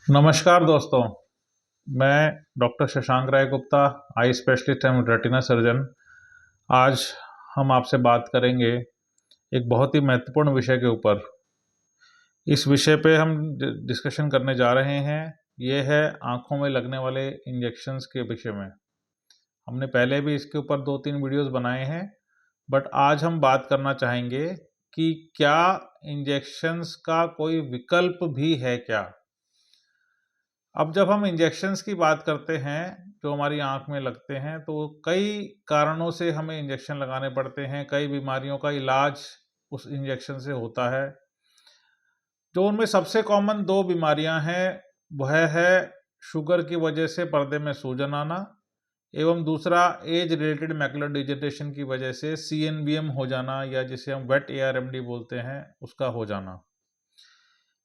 नमस्कार दोस्तों, मैं doctor Shashank Rai Gupta, eye specialist and retina surgeon. आज हम आपसे बात करेंगे एक बहुत ही महत्वपूर्ण विषय के ऊपर। इस विषय पे हम डिस्कशन करने जा रहे हैं। ये है आँखों में लगने वाले इंजेक्शंस के विषय में। हमने पहले भी इसके ऊपर 2-3 वीडियोज़ बनाए हैं, बट आज हम बात करना चाहेंगे कि क्या इंजेक्शंस का कोई विकल्प भी है क्या? अब जब हम इंजेक्शंस की बात करते हैं, जो हमारी आँख में लगते हैं, तो कई कारणों से हमें इंजेक्शन लगाने पड़ते हैं, कई बीमारियों का इलाज उस इंजेक्शन से होता है। जो उनमें सबसे कॉमन 2 बीमारियाँ हैं, वह है शुगर की वजह से पर्दे में सूजन आना एवं दूसरा एज रिलेटेड मैकुलर डिजेनरेशन की वजह से सीएनवीएम हो जाना या जिसे हम वेट एआरएमडी बोलते हैं, उसका हो जाना।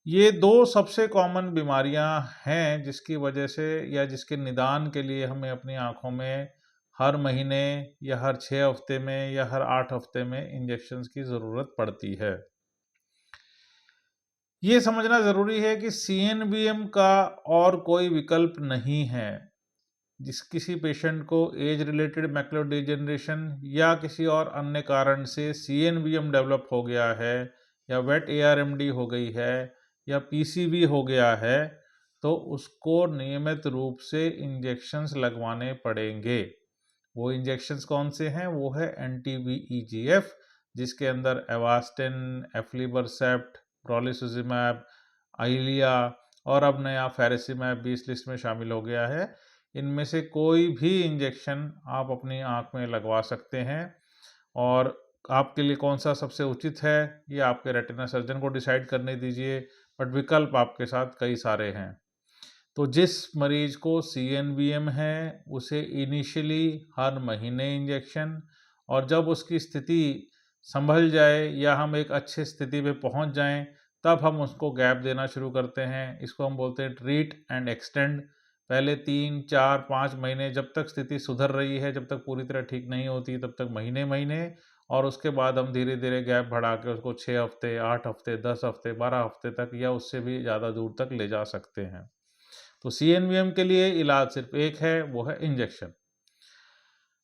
ये 2 सबसे कॉमन बीमारियां हैं जिसकी वजह से या जिसके निदान के लिए हमें अपनी आँखों में हर महीने या हर 6 हफ्ते में या हर 8 हफ्ते में इंजेक्शंस की ज़रूरत पड़ती है। ये समझना ज़रूरी है कि सीएनवीएम का और कोई विकल्प नहीं है। किसी पेशेंट को एज रिलेटेड मैकुलर डिजेनरेशन या किसी और अन्य कारण से सीएनवीएम डेवलप हो गया है या वेट एआरएमडी हो गई है या पीसीवी हो गया है, तो उसको नियमित रूप से इंजेक्शंस लगवाने पड़ेंगे। वो इंजेक्शंस कौन से हैं? वो है एंटी-वीईजीएफ, जिसके अंदर एवास्टिन, एफलिबरसेप्ट, ब्रोलिसुजिमैब, आइलिया और अब नया फेरेसिमैब भी इस लिस्ट में शामिल हो गया है। इनमें से कोई भी इंजेक्शन आप अपनी आँख में लगवा सकते हैं और आपके लिए कौन-सा सबसे उचित है, ये आपके रेटिना सर्जन को डिसाइड करने दीजिए, बट विकल्प आपके साथ कई सारे हैं। तो जिस मरीज को सीएनवीएम है, उसे इनिशियली हर महीने इंजेक्शन और जब उसकी स्थिति संभल जाए या हम एक अच्छी स्थिति पे पहुंच जाएं, तब हम उसको गैप देना शुरू करते हैं। इसको हम बोलते हैं ट्रीट एंड एक्सटेंड। पहले 3, 4, 5 महीने जब तक स्थिति सुधर रही है, जब तक पूरी तरह ठीक नहीं होती, तब तक महीने-महीने और उसके बाद हम धीरे-धीरे गैप बढ़ा के उसको 6 हफ्ते, 8 हफ्ते, 10 हफ्ते, 12 हफ्ते तक या उससे भी ज़्यादा दूर तक ले जा सकते हैं। तो सीएनवीएम के लिए इलाज सिर्फ एक है, वो है इंजेक्शन।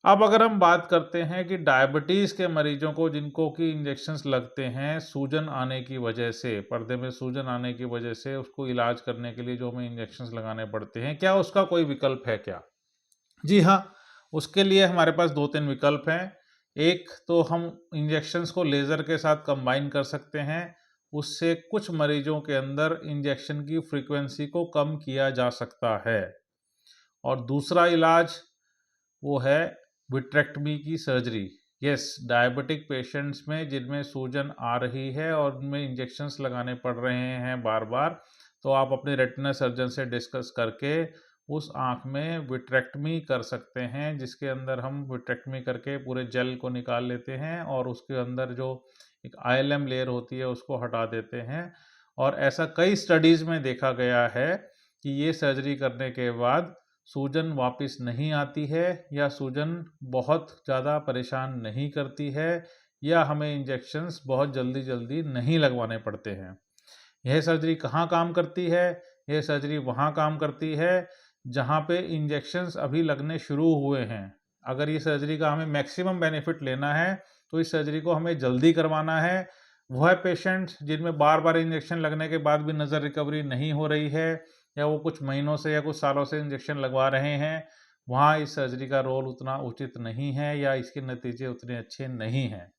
अब अगर हम बात करते हैं कि डायबिटीज़ के मरीजों को जिनको कि इंजेक्शंस लगते हैं सूजन आने की वजह से, पर्दे में सूजन आने की वजह से उसको इलाज करने के लिए जो हमें इंजेक्शंस लगाने पड़ते हैं, क्या उसका कोई विकल्प है क्या? जी हाँ, उसके लिए हमारे पास 2-3 विकल्प हैं। एक तो हम इंजेक्शंस को लेज़र के साथ कंबाइन कर सकते हैं, उससे कुछ मरीजों के अंदर इंजेक्शन की फ्रीक्वेंसी को कम किया जा सकता है। और दूसरा इलाज वो है विट्रेक्टमी की सर्जरी। यस, डायबिटिक पेशेंट्स में जिनमें सूजन आ रही है और उनमें इंजेक्शंस लगाने पड़ रहे हैं बार-बार, तो आप अपने रेटिना सर्जन से डिस्कस करके उस आँख में विट्रेक्टमी कर सकते हैं, जिसके अंदर हम विट्रेक्टमी करके पूरे जेल को निकाल लेते हैं और उसके अंदर जो एक आईएलएम लेयर होती है, उसको हटा देते हैं। और ऐसा कई स्टडीज़ में देखा गया है कि ये सर्जरी करने के बाद सूजन वापस नहीं आती है या सूजन बहुत ज़्यादा परेशान नहीं करती है या हमें इंजेक्शंस बहुत जल्दी-जल्दी नहीं लगवाने पड़ते हैं। यह सर्जरी कहाँ काम करती है? यह सर्जरी वहाँ काम करती है जहाँ पे इंजेक्शंस अभी लगने शुरू हुए हैं। अगर ये सर्जरी का हमें मैक्सिमम बेनिफिट लेना है, तो इस सर्जरी को हमें जल्दी करवाना है। वह पेशेंट्स जिनमें बार-बार इंजेक्शन लगने के बाद भी नज़र रिकवरी नहीं हो रही है या वो कुछ महीनों से या कुछ सालों से इंजेक्शन लगवा रहे हैं, वहाँ इस सर्जरी का रोल उतना उचित नहीं है या इसके नतीजे उतने अच्छे नहीं हैं।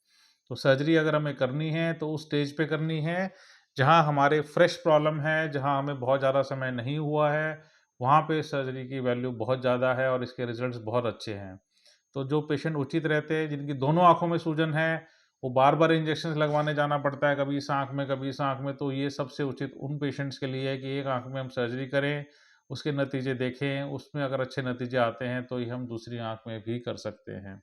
तो सर्जरी अगर हमें करनी है तो उस स्टेज पे करनी है जहाँ हमारे फ्रेश प्रॉब्लम है, जहाँ हमें बहुत ज़्यादा समय नहीं हुआ है, वहाँ पे सर्जरी की वैल्यू बहुत ज़्यादा है और इसके रिजल्ट्स बहुत अच्छे हैं। तो जो पेशेंट उचित रहते हैं, जिनकी दोनों आँखों में सूजन है, वो बार-बार इंजेक्शंस लगवाने जाना पड़ता है, कभी इस आँख में, कभी इस आँख में, तो ये सबसे उचित उन पेशेंट्स के लिए है कि एक आँख में हम सर्जरी करें, उसके नतीजे देखें, उसमें अगर अच्छे नतीजे आते हैं, तो ये हम दूसरी आँख में भी कर सकते हैं।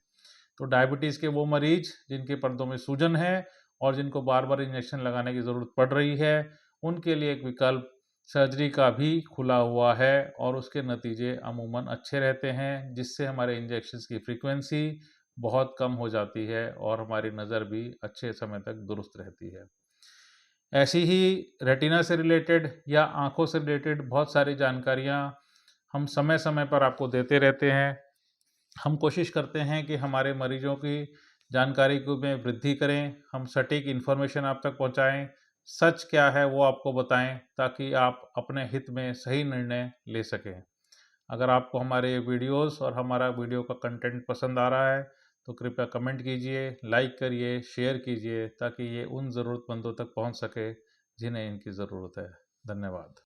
तो डायबिटीज़ के वो मरीज जिनके पर्दों में सूजन है और जिनको बार-बार इंजेक्शन लगाने की ज़रूरत पड़ रही है, उनके लिए एक विकल्प सर्जरी का भी खुला हुआ है और उसके नतीजे अमूमन अच्छे रहते हैं, जिससे हमारे इंजेक्शंस की फ्रीक्वेंसी बहुत कम हो जाती है और हमारी नज़र भी अच्छे समय तक दुरुस्त रहती है। ऐसी ही रेटिना से रिलेटेड या आँखों से रिलेटेड बहुत सारी जानकारियाँ हम समय-समय पर आपको देते रहते हैं। हम कोशिश करते हैं कि हमारे मरीजों की जानकारी को में वृद्धि करें, हम सटीक इन्फॉर्मेशन आप तक पहुँचाएँ, सच क्या है वो आपको बताएँ ताकि आप अपने हित में सही निर्णय ले सकें। अगर आपको हमारे वीडियोस और हमारा वीडियो का कंटेंट पसंद आ रहा है, तो कृपया कमेंट कीजिए, लाइक करिए, शेयर कीजिए ताकि ये उन ज़रूरतमंदों तक पहुँच सके जिन्हें इनकी ज़रूरत है। धन्यवाद।